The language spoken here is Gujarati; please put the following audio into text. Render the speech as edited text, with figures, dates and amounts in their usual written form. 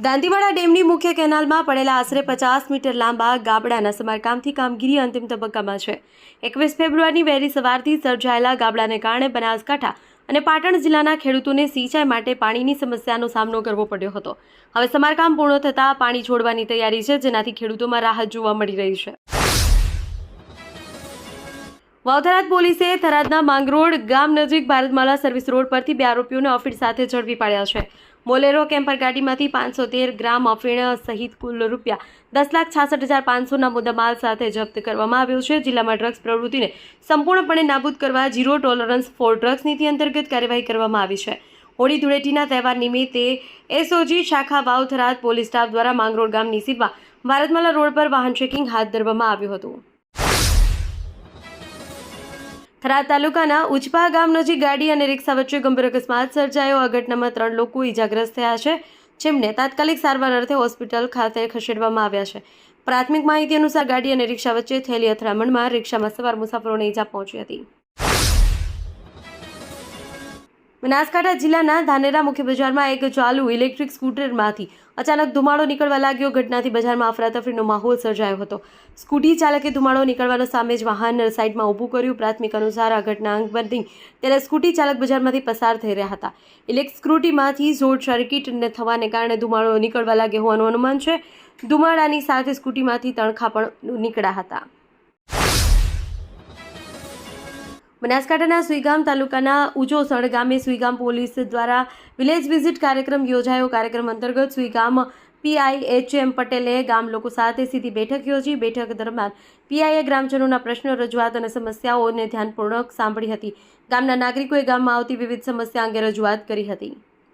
દાંતીવાડા ડેમની મુખ્ય કેનાલમાં પડેલા આશરે 50 મીટર લાંબા ગાબડાના સમારકામથી કામગીરી અંતિમ તબક્કામાં છે। 21 ફેબ્રુઆરીની વહેલી સવારથી સર્જાયેલા ગાબડાને કારણે બનાસકાંઠા અને પાટણ જિલ્લાના ખેડૂતોને સિંચાઈ માટે પાણીની સમસ્યાનો સામનો કરવો પડ્યો હતો। હવે સમારકામ પૂર્ણ થતાં પાણી છોડવાની તૈયારી છે, જેનાથી ખેડૂતોમાં રાહત જોવા મળી રહી છે। વાવ-થરાદ પોલીસે થરાદના માંગરોળ ગામ નજીક ભારતમાલા સર્વિસ રોડ પરથી 2 આરોપીઓને અફીણ સાથે ઝડપી પાડ્યા છે। બોલેરો કેમ્પર ગાડીમાંથી 513 ગ્રામ અફીણ સહિત કુલ રૂપિયા 10,66,500ના મુદ્દામાલ સાથે જપ્ત કરવામાં આવ્યો છે। જિલ્લામાં ડ્રગ્સ પ્રવૃત્તિને સંપૂર્ણપણે નાબૂદ કરવા ઝીરો ટોલરન્સ ફોર ડ્રગ્સ નીતિ અંતર્ગત કાર્યવાહી કરવામાં આવી છે। હોળી ધૂળેટીના તહેવાર નિમિત્તે એસઓજી શાખા વાવ-થરાદ પોલીસ સ્ટાફ દ્વારા માંગરોળ ગામની સીમમાં ભારતમાલા રોડ પર વાહન ચેકિંગ હાથ ધરવામાં આવ્યું હતું। થરાદ તાલુકાના ઉચપા ગામ નજીક ગાડી અને રિક્ષા વચ્ચે ગંભીર અકસ્માત સર્જાયો। આ ઘટનામાં 3 લોકો ઇજાગ્રસ્ત થયા છે, જેમને તાત્કાલિક સારવાર અર્થે હોસ્પિટલ ખાતે ખસેડવામાં આવ્યા છે। પ્રાથમિક માહિતી અનુસાર ગાડી અને રિક્ષા વચ્ચે થયેલી અથડામણમાં રિક્ષામાં સવાર મુસાફરોને ઇજા પહોંચી હતી। બનાસકાંઠા જિલ્લાના ધાનેરા મુખ્ય બજારમાં એક ચાલુ ઇલેક્ટ્રિક સ્કૂટરમાંથી અચાનક ધુમાડો નીકળવા લાગ્યો। ઘટનાથી બજારમાં અફરાતફરીનો માહોલ સર્જાયો હતો। સ્કૂટી ચાલકે ધુમાડો નીકળવાનો સામે જ વાહન સાઈડમાં ઊભું કર્યું। પ્રાથમિક અનુસાર આ ઘટના અંગ બની ત્યારે સ્કૂટી ચાલક બજારમાંથી પસાર થઈ રહ્યા હતા। ઇલેક્ટ્રિક સ્કૂટીમાંથી શોર્ટ સર્કિટ થવાને કારણે ધુમાડો નીકળવા લાગ્યો હોવાનું અનુમાન છે। ધુમાડાની સાથે સ્કૂટીમાંથી તણખા પણ નીકળ્યા હતા। બનાસકાંઠાના સુઈગામ તાલુકાના ઉચોસણ ગામે સુઈગામ પોલીસ દ્વારા વિલેજ વિઝિટ કાર્યક્રમ યોજાયો। કાર્યક્રમ અંતર્ગત સુઈગામ પીઆઈ પટેલે ગામ લોકો સાથે સીધી બેઠક યોજી। બેઠક દરમિયાન પીઆઈએ ગ્રામજનોના પ્રશ્નો, રજૂઆત અને સમસ્યાઓને ધ્યાનપૂર્વક સાંભળી હતી। ગામના નાગરિકોએ ગામમાં આવતી વિવિધ સમસ્યા અંગે રજૂઆત કરી હતી।